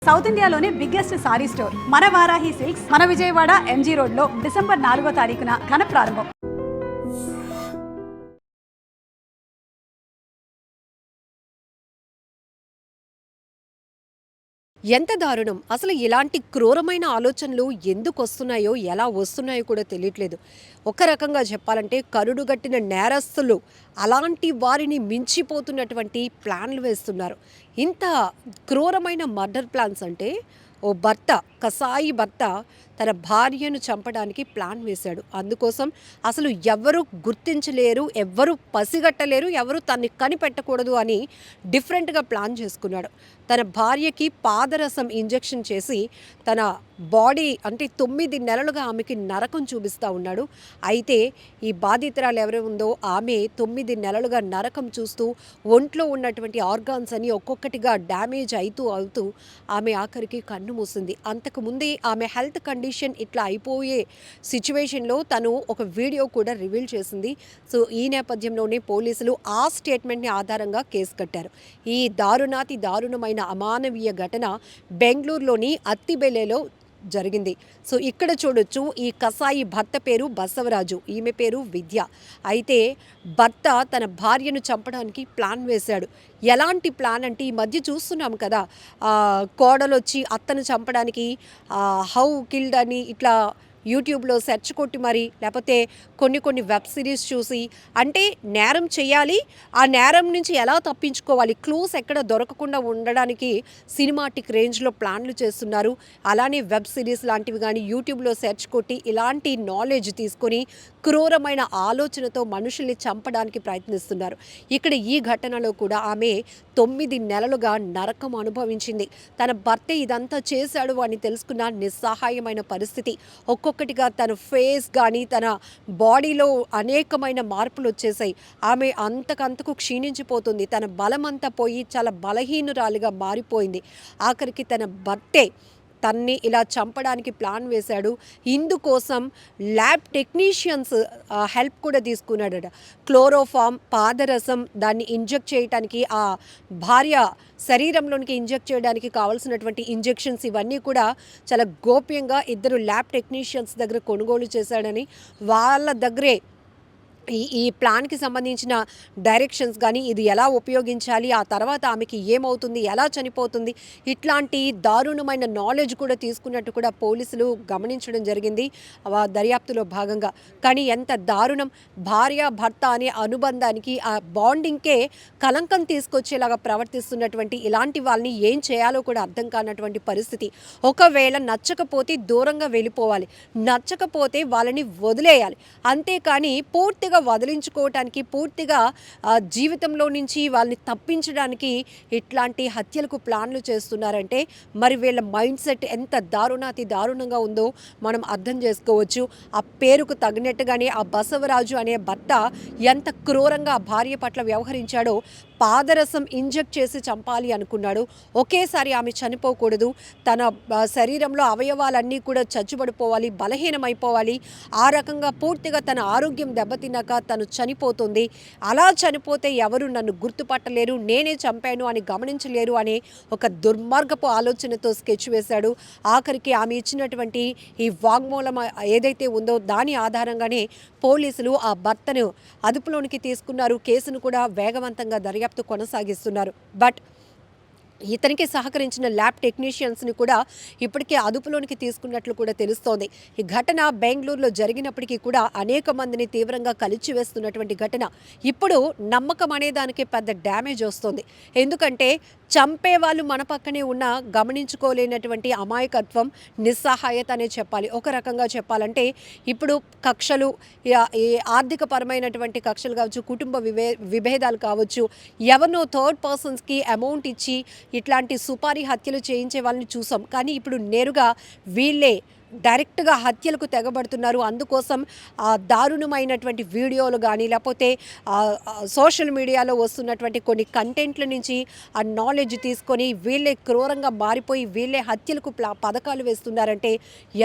South ఇండియాలోనే biggest sorry store మన Varahi silks మన విజయవాడ ఎంజీ రోడ్ లో డిసెంబర్ 4వ తారీఖున ఘన ప్రారంభం. ఎంత దారుణం! అసలు ఇలాంటి క్రూరమైన ఆలోచనలు ఎందుకు వస్తున్నాయో, ఎలా వస్తున్నాయో కూడా తెలియట్లేదు. ఒక రకంగా చెప్పాలంటే కరుడుగట్టిన నేరస్తులు అలాంటి వారిని మించిపోతున్నటువంటి ప్లాన్లు వేస్తున్నారు. ఇంత క్రూరమైన మర్డర్ ప్లాన్స్ అంటే ఓ భర్త, కసాయి భర్త తన భార్యను చంపడానికి ప్లాన్ వేశాడు. అందుకోసం అసలు ఎవరు గుర్తించలేరు, ఎవ్వరు పసిగట్టలేరు, ఎవరు తన్ని కనిపెట్టకూడదు అని డిఫరెంట్గా ప్లాన్ చేసుకున్నాడు. తన భార్యకి పాదరసం ఇంజెక్షన్ చేసి తన బాడీ అంటే 9 నెలలుగా ఆమెకి నరకం చూపిస్తూ ఉన్నాడు. అయితే ఈ బాధితురాలు ఎవరు ఉందో ఆమె 9 నెలలుగా నరకం చూస్తూ ఒంట్లో ఉన్నటువంటి ఆర్గాన్స్ అని ఒక్కొక్కటిగా డ్యామేజ్ అవుతూ ఆమె ఆఖరికి కన్ను మూసింది. అంతకుముందే ఆమె హెల్త్ కండిషన్ ఇట్లా అయిపోయే సిచ్యువేషన్లో తను ఒక వీడియో కూడా రివీల్ చేసింది. సో ఈ నేపథ్యంలోనే పోలీసులు ఆ స్టేట్మెంట్ని ఆధారంగా కేసు కట్టారు. ఈ దారుణమైన అమానవీయ ఘటన బెంగళూరులోని అత్తిబెలెలో జరిగింది. సో ఇక్కడ చూడొచ్చు, ఈ కసాయి భర్త పేరు బసవరాజు, ఈమె పేరు విద్య. అయితే భర్త తన భార్యను చంపడానికి ప్లాన్ వేశాడు. ఎలాంటి ప్లాన్ అంటే ఈ మధ్య చూస్తున్నాం కదా, కోడలొచ్చి అత్తను చంపడానికి హౌ కిల్డ్ అని ఇట్లా యూట్యూబ్లో సెర్చ్ కొట్టి మరి, లేకపోతే కొన్ని వెబ్ సిరీస్ చూసి, అంటే నేరం చేయాలి, ఆ నేరం నుంచి ఎలా తప్పించుకోవాలి, క్లూస్ ఎక్కడ దొరకకుండా ఉండడానికి సినిమాటిక్ రేంజ్లో ప్లాన్లు చేస్తున్నారు. అలానే వెబ్ సిరీస్ లాంటివి కానీ యూట్యూబ్లో సెర్చ్ కొట్టి ఇలాంటి నాలెడ్జ్ తీసుకొని క్రూరమైన ఆలోచనతో మనుషుల్ని చంపడానికి ప్రయత్నిస్తున్నారు. ఇక్కడ ఈ ఘటనలో కూడా ఆమె 9 నెలలుగా నరకం అనుభవించింది. తన భర్త ఇదంతా చేశాడు అని తెలుసుకున్న నిస్సహాయమైన పరిస్థితి. ఒక్కొక్కటిగా తన ఫేస్ కానీ తన బాడీలో అనేకమైన మార్పులు వచ్చేసాయి. ఆమె అంతకంతకు క్షీణించిపోతుంది. తన బలమంతా పోయి చాలా బలహీనురాలిగా మారిపోయింది. ఆఖరికి తన భర్తే తన్ని ఇలా చంపడానికి ప్లాన్ వేశాడు. ఇందుకోసం ల్యాబ్ టెక్నీషియన్స్ హెల్ప్ కూడా తీసుకున్నాడట. క్లోరోఫామ్, పాదరసం దాన్ని ఇంజెక్ట్ చేయడానికి, ఆ భార్య శరీరంలోనికి ఇంజెక్ట్ చేయడానికి కావాల్సినటువంటి ఇంజెక్షన్స్ ఇవన్నీ కూడా చాలా గోప్యంగా 2 ల్యాబ్ టెక్నీషియన్స్ దగ్గర కొనుగోలు చేశాడని, వాళ్ళ దగ్గరే ఈ ప్లాన్కి సంబంధించిన డైరెక్షన్స్ కానీ, ఇది ఎలా ఉపయోగించాలి, ఆ తర్వాత ఆమెకి ఏమవుతుంది, ఎలా చనిపోతుంది, ఇట్లాంటి దారుణమైన నాలెడ్జ్ కూడా తీసుకున్నట్టు కూడా పోలీసులు గమనించడం జరిగింది దర్యాప్తులో భాగంగా. కానీ ఎంత దారుణం! భార్య భర్త అనే అనుబంధానికి, ఆ బాండింగ్కే కలంకం తీసుకొచ్చేలాగా ప్రవర్తిస్తున్నటువంటి ఇలాంటి వాళ్ళని ఏం చేయాలో కూడా అర్థం కానటువంటి పరిస్థితి. ఒకవేళ నచ్చకపోతే దూరంగా వెళ్ళిపోవాలి, నచ్చకపోతే వాళ్ళని వదిలేయాలి. అంతేకాని పూర్తిగా వదిలించుకోవటానికి, పూర్తిగా జీవితంలో నుంచి వాళ్ళని తప్పించడానికి ఇట్లాంటి హత్యలకు ప్లాన్లు చేస్తున్నారంటే మరి వీళ్ళ మైండ్ సెట్ ఎంత దారుణంగా ఉందో మనం అర్థం చేసుకోవచ్చు. ఆ పేరుకు తగినట్టుగానే ఆ బసవరాజు అనే భర్త ఎంత క్రూరంగా ఆ భార్య పట్ల వ్యవహరించాడో, పాదరసం ఇంజెక్ట్ చేసి చంపాలి అనుకున్నాడు. ఒకేసారి ఆమె చనిపోకూడదు, తన శరీరంలో అవయవాలన్నీ కూడా చచ్చుబడిపోవాలి, బలహీనమైపోవాలి. ఆ రకంగా పూర్తిగా తన ఆరోగ్యం దెబ్బతిన్నాక తను చనిపోతుంది. అలా చనిపోతే ఎవరు నన్ను గుర్తుపట్టలేరు, నేనే చంపాను అని గమనించలేరు అనే ఒక దుర్మార్గపు ఆలోచనతో స్కెచ్ వేశాడు. ఆఖరికి ఆమె ఇచ్చినటువంటి ఈ వాంగ్మూలం ఏదైతే ఉందో దాని ఆధారంగానే పోలీసులు ఆ భర్తను అదుపులోనికి తీసుకున్నారు. కేసును కూడా వేగవంతంగా దర్యాప్తు కొనసాగిస్తున్నారు. బట్ ఇతనికి సహకరించిన ల్యాబ్ టెక్నీషియన్స్ని కూడా ఇప్పటికే అదుపులోనికి తీసుకున్నట్లు కూడా తెలుస్తోంది. ఈ ఘటన బెంగళూరులో జరిగినప్పటికీ కూడా అనేక మందిని తీవ్రంగా కలిచివేస్తున్నటువంటి ఘటన. ఇప్పుడు నమ్మకం అనే దానికి పెద్ద డ్యామేజ్ వస్తుంది. ఎందుకంటే చంపే వాళ్ళు మన పక్కనే ఉన్న గమనించుకోలేనటువంటి అమాయకత్వం, నిస్సహాయత అనే చెప్పాలి. ఒక రకంగా చెప్పాలంటే ఇప్పుడు కక్షలు, ఈ ఆర్థికపరమైనటువంటి కక్షలు కావచ్చు, కుటుంబ విభేదాలు కావచ్చు, ఎవరినో థర్డ్ పర్సన్స్కి అమౌంట్ ఇచ్చి ఇట్లాంటి సుపారీ హత్యలు చేయించే వాళ్ళని చూసాం. కానీ ఇప్పుడు నేరుగా వీళ్ళే డైరెక్ట్గా హత్యలకు తెగబడుతున్నారు. అందుకోసం దారుణమైనటువంటి వీడియోలు కానీ, లేకపోతే సోషల్ మీడియాలో వస్తున్నటువంటి కొన్ని కంటెంట్ల నుంచి ఆ నాలెడ్జ్ తీసుకొని వీళ్ళే క్రూరంగా మారిపోయి వీళ్ళే హత్యలకు పథకాలు వేస్తున్నారంటే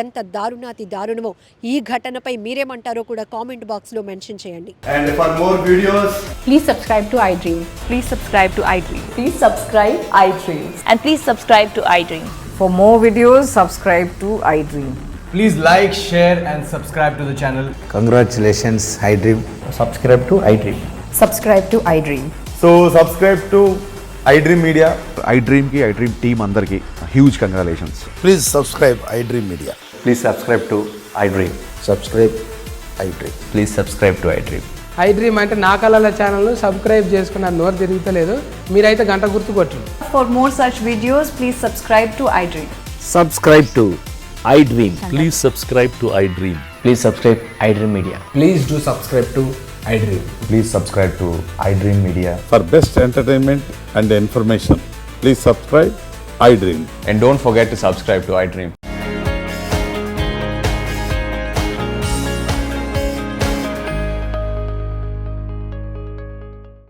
ఎంత దారుణమో. ఈ ఘటనపై మీరేమంటారో కూడా కామెంట్ బాక్స్లో మెన్షన్ చేయండి. And for more videos, please subscribe to iDream. Please subscribe to iDream. Please subscribe iDream. And please subscribe to iDream. For more videos, subscribe to iDream. Please like, share, and subscribe to the channel. Congratulations, iDream. Subscribe to iDream. Subscribe to iDream. So subscribe to iDream Media. iDream की iDream team अंदर की huge congratulations. Please subscribe iDream Media. Please subscribe to iDream. Subscribe iDream. Please subscribe to iDream. iDream అంటే నా కళల ఛానల్ను subscribe చేసుకున్న నోరు తిరుగుతలేదు మీరైతే గంట గుర్తు కొట్టండి. For more such videos, please subscribe to iDream. Subscribe to iDream. Please subscribe to iDream. Please subscribe iDream Media. Please do subscribe to iDream. Please subscribe to iDream Media. For best entertainment and information, please subscribe iDream. And don't forget to subscribe to iDream.